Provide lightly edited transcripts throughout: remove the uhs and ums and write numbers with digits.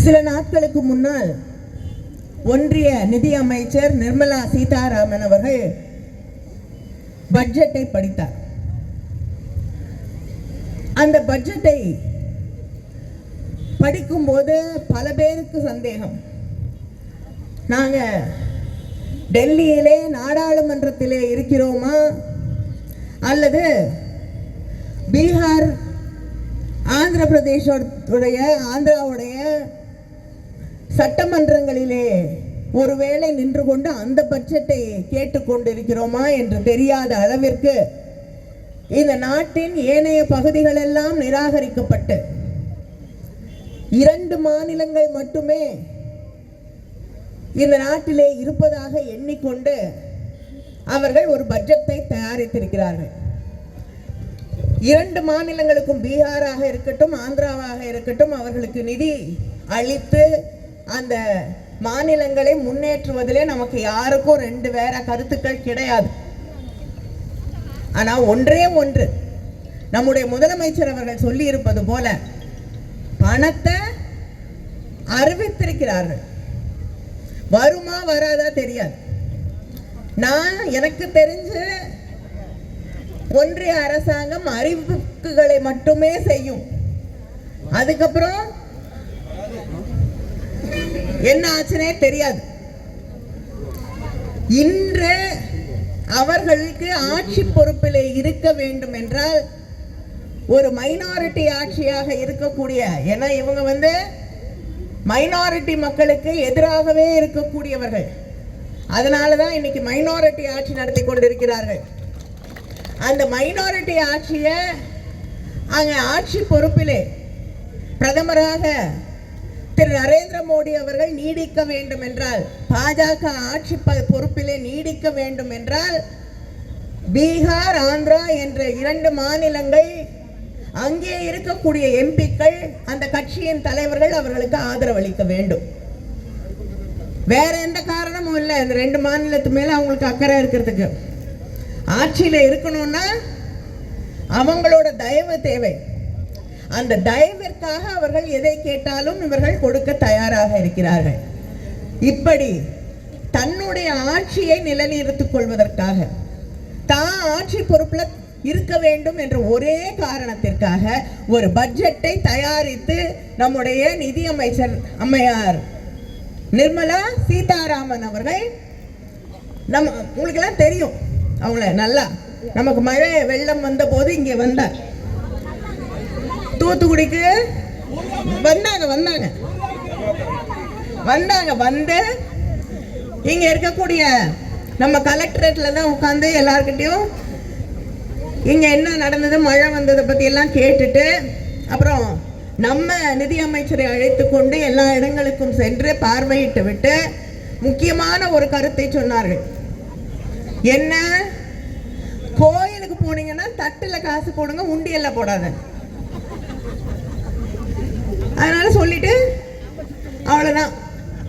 சில நாட்களுக்கு முன்னால் ஒன்றிய நிதி அமைச்சர் நிர்மலா சீதாராமன் அவர்கள் பட்ஜெட்டை படித்தார். அந்த பட்ஜெட்டை படிக்கும்போது பல பேருக்கு சந்தேகம். நாங்க டெல்லியிலே நாடாளுமன்றத்திலே இருக்கிறோமா அல்லது பீகார் ஆந்திராவுடைய சட்டமன்றங்களிலே ஒருவேளை நின்று கொண்டு அந்த பட்ஜெட்டை கேட்டுக்கொண்டிருக்கிறோமா என்று தெரியாத அளவிற்கு இந்த நாட்டின் ஏனைய பகுதிகள் எல்லாம் நிராகரிக்கப்பட்டு 2 மாநிலங்கள் மட்டுமே இந்த நாட்டிலே இருப்பதாக எண்ணிக்கொண்டு அவர்கள் ஒரு பட்ஜெட்டை தயாரித்திருக்கிறார்கள். 2 மாநிலங்களுக்கும், பீகாராக இருக்கட்டும் ஆந்திராவாக இருக்கட்டும், அவர்களுக்கு நிதி அளித்து அந்த மாநிலங்களை முன்னேற்றுவதிலே நமக்கு யாருக்கும் 2 வேற கருத்துக்கள் கிடையாது. ஆனா ஒன்றே ஒன்று, நம்முடைய முதலமைச்சர் அவர்கள் சொல்லி இருப்பது போல பணத்தை அறிவித்திருக்கிறார்கள். வருமா வராதா தெரியாது. எனக்கு தெரிஞ்சு ஒன்றிய அரசாங்கம் அறிவிப்புகளை மட்டுமே செய்யும். அதுக்கப்புறம் என்ன ஆச்சுனே தெரியாது. இன்று அவர்களுக்கு ஆட்சி பொறுப்பிலே இருக்க வேண்டும் என்றால் ஒரு மைனாரிட்டி ஆட்சியாக இருக்கக்கூடிய, ஏன்னா இவங்க மைனாரிட்டி மக்களுக்கு எதிராகவே இருக்கக்கூடியவர்கள். அதனாலதான் இன்னைக்கு மைனாரிட்டி ஆட்சி நடத்தி கொண்டிருக்கிறார்கள். அந்த மைனாரிட்டி ஆட்சியை அங்க ஆட்சி பொறுப்பிலே பிரதமராக திரு நரேந்திர மோடி அவர்கள் நீடிக்க வேண்டும் என்றால், பாஜக ஆட்சி பொறுப்பிலே நீடிக்க வேண்டும் என்றால், பீகார் ஆந்திரா என்ற 2 மாநிலங்கள் அங்கே இருக்கக்கூடிய எம்பிக்கள், அந்த கட்சியின் தலைவர்கள் அவர்களுக்கு ஆதரவளிக்க வேண்டும். வேற எந்த காரணமும் இல்லை. இந்த 2 மாநிலத்து மேல அவங்களுக்கு அக்கறை இருக்கிறதுக்கு. ஆட்சியில இருக்கணும்னா அவங்களோட தயவு தேவை. அந்த தயவிற்காக அவர்கள் எதை கேட்டாலும் இவர்கள் கொடுக்க தயாராக இருக்கிறார்கள். இப்படி தன்னுடைய ஆட்சியை நிலைநிறுத்திக் கொள்வதற்காக, தான் ஆட்சி பொறுப்புல இருக்க வேண்டும் என்ற ஒரே காரணத்திற்காக ஒரு பட்ஜெட்டை தயாரித்து நம்முடைய நிதியமைச்சர் அம்மையார் நிர்மலா சீதாராமன் அவர்கள், உங்களுக்கு எல்லாம் தெரியும் அவங்கள நல்லா, நமக்கு மழை வெள்ளம் வந்த போது இங்கே வந்தார். தூத்துக்குடிக்கு வந்தாங்க வந்து இங்க இருக்கக்கூடிய நம்ம கலெக்டரேட்ல தான் உட்கார்ந்து எல்லார்கிட்டையும் இங்க என்ன நடந்தது, மழை வந்ததை பத்தி எல்லாம் கேட்டுட்டு, அப்புறம் நம்ம நிதி அமைச்சரை அழைத்து கொண்டு எல்லா இடங்களுக்கும் சென்று பார்வையிட்டு விட்டு முக்கியமான ஒரு கருத்தை சொன்னார்கள். என்ன, கோயிலுக்கு போனீங்கன்னா தட்டுல காசு போடுங்க, உண்டியல்ல போடாத. அதனால சொல்லிட்டு அவ்வளவுதான்.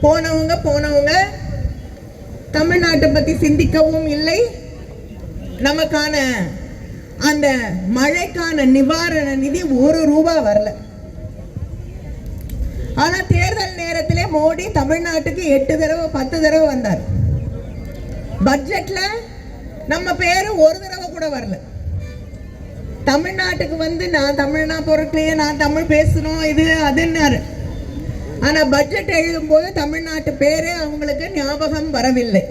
போனவங்க தமிழ்நாட்டை பத்தி சிந்திக்கவும் இல்லை. நமக்கான அந்த மழைக்கான நிவாரண நிதி 1 ரூபாய் வரல. ஆனா தேர்தல் நேரத்திலே மோடி தமிழ்நாட்டுக்கு 8 தடவை 10 தடவை வந்தார். பட்ஜெட்ல நம்ம பேரு 1 தடவை கூட வரல. தமிழ்நாட்டுக்கு நான் தமிழ்னா பொருட்களே, நான் தமிழ் பேசணும் இது அதுன்னாரு. ஆனா பட்ஜெட் எழுதும் போது தமிழ்நாட்டு பேரே அவங்களுக்கு ஞாபகம் வரவில்லை.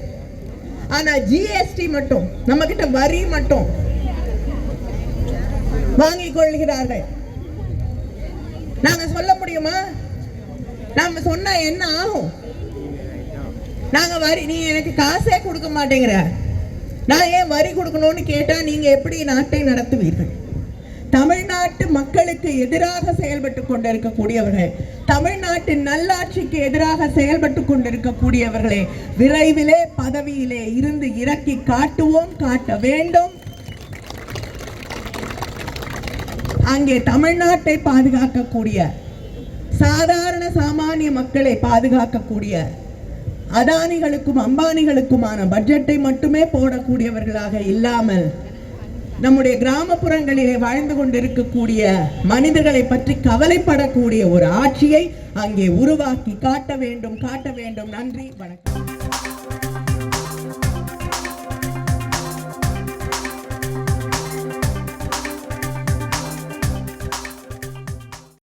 ஆனா ஜிஎஸ்டி மட்டும், நம்ம கிட்ட வரி மட்டும் வாங்கிக் கொள்கிறார்கள். நாங்க சொல்ல முடியுமா? நாம சொன்னா என்ன ஆகும்? நாங்க வரி, நீ எனக்கு காசே கொடுக்க மாட்டேங்கிற, நான் ஏன் வரி கொடுக்கணும்னு கேட்டா நீங்க எப்படி நாட்டை நடத்துவீர்கள்? தமிழ்நாட்டு மக்களுக்கு எதிராக செயல்பட்டு கொண்டிருக்கக்கூடியவர்கள், தமிழ்நாட்டின் நல்லாட்சிக்கு எதிராக செயல்பட்டு கொண்டிருக்கக்கூடியவர்களே விரைவிலே பதவியிலே இருந்து இறக்கி காட்டுவோம், காட்ட வேண்டும். அங்கே தமிழ்நாட்டை பாதுகாக்கக்கூடிய, சாதாரண சாமானிய மக்களை பாதுகாக்கக்கூடிய, அதானிகளுக்கும் அம்பானிகளுக்குமான பட்ஜெட்டை மட்டுமே போடக்கூடியவர்களாக இல்லாமல் நம்முடைய கிராமப்புறங்களிலே வாழ்ந்து கொண்டிருக்கக்கூடிய மனிதர்களை பற்றி கவலைப்படக்கூடிய ஒரு ஆட்சியை அங்கே உருவாக்கி காட்ட வேண்டும். நன்றி, வணக்கம்.